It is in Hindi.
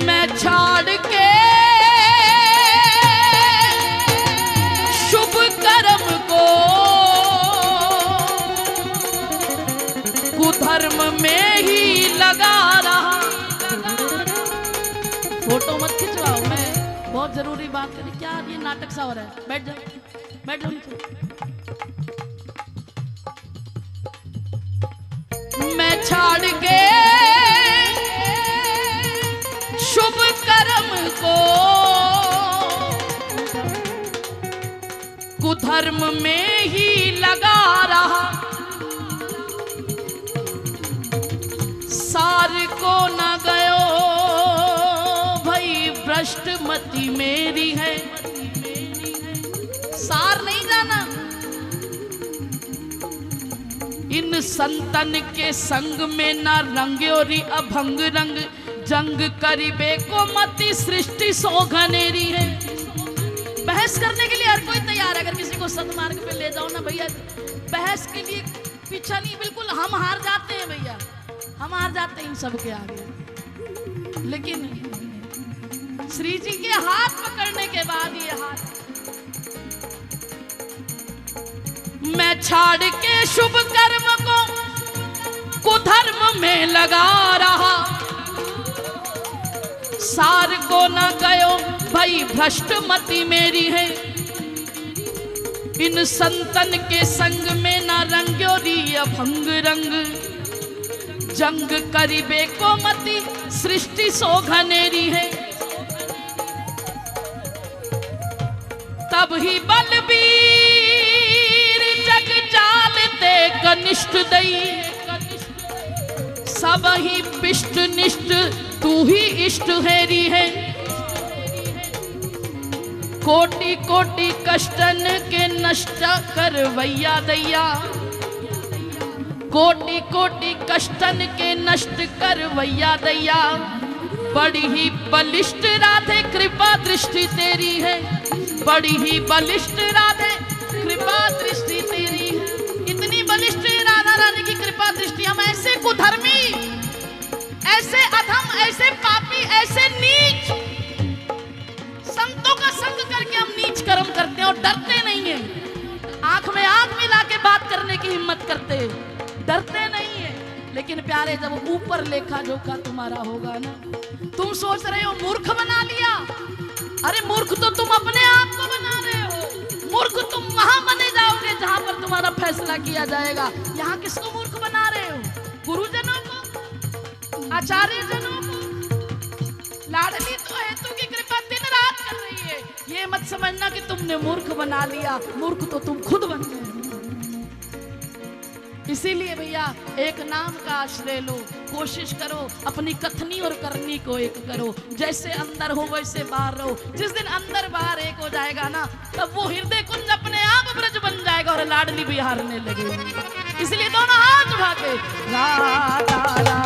मैं छाड़ के शुभ कर्म को कुधर्म में ही लगा रहा। फोटो मत खिंचवाओ, मैं बहुत जरूरी बात करी। क्या ये नाटक सा हो रहा है? बैठ जाओ, बैठ जाओ नीचे। मैं छाड़ के शुभ कर्म को कुधर्म में ही लगा रहा। सार को न गयो भाई भ्रष्ट मति मेरी है। सार नहीं जाना। इन संतन के संग में न रंग्योरी अभंग रंग जंग करीबे को मति सृष्टि सौघनेरी है। बहस करने के लिए हर कोई तैयार है। अगर किसी को सदमार्ग पे ले जाओ ना भैया, बहस के लिए पीछा नहीं, बिल्कुल हम हार जाते हैं भैया, हम हार जाते हैं इन सब के आगे। लेकिन श्री जी के हाथ पकड़ने के बाद ये हाथ। मैं छाड़ के शुभ कर्म को कुधर्म में लगा रहा। सार को न गयो भाई भ्रष्ट मति मेरी है। इन संतन के संग में न रंग्योरी अभंग रंग जंग करीबे को मति सृष्टि सौघनेरी है। तब ही बलबीर जग जालते कनिष्ठ दई। सब ही पिष्ट निष्ठ तू ही इष्ट हेरी है। कोटि कोटि कष्टन के नष्ट करवैया दैया। कोटि कोटि कष्टन के नष्ट करवैया दैया। बड़ी ही बलिष्ठ राधे कृपा दृष्टि तेरी है। बड़ी ही बलिष्ठ राधे कृपा दृष्टि तेरी है। इतनी बलिष्ठ राधा रानी की कृपा दृष्टि। हम ऐसे कुधर्मी, ऐसे अधम, ऐसे पापी, ऐसे नीच संतों का संग करके हम नीच कर्म करते हैं और डरते नहीं हैं। आंख में आंख मिला के बात करने की हिम्मत करते हैं, डरते नहीं है। लेकिन प्यारे जब ऊपर लेखा जोखा तुम्हारा होगा ना, तुम सोच रहे हो मूर्ख बना लिया। अरे मूर्ख तो तुम अपने आप को बना रहे हो। मूर्ख तुम वहां बने जाओगे जहां पर तुम्हारा फैसला किया जाएगा। यहाँ किसको मूर्ख बना रहे हो? गुरुजनों को, आचार्य जनों को। लाडली तो हेतु की कृपा दिन रात कर रही है। ये मत समझना कि तुमने मूर्ख बना लिया। मूर्ख तो तुम खुद बन गए। इसीलिए भैया एक नाम का आश्रय लो। कोशिश करो अपनी कथनी और करनी को एक करो। जैसे अंदर हो वैसे बाहर रहो। जिस दिन अंदर बाहर एक हो जाएगा ना, तब वो हृदय कुंज अपने आप ब्रज बन जाएगा और लाडली भी हारने लगेगी। इसलिए दोनों हाथ उठा के रा रा रा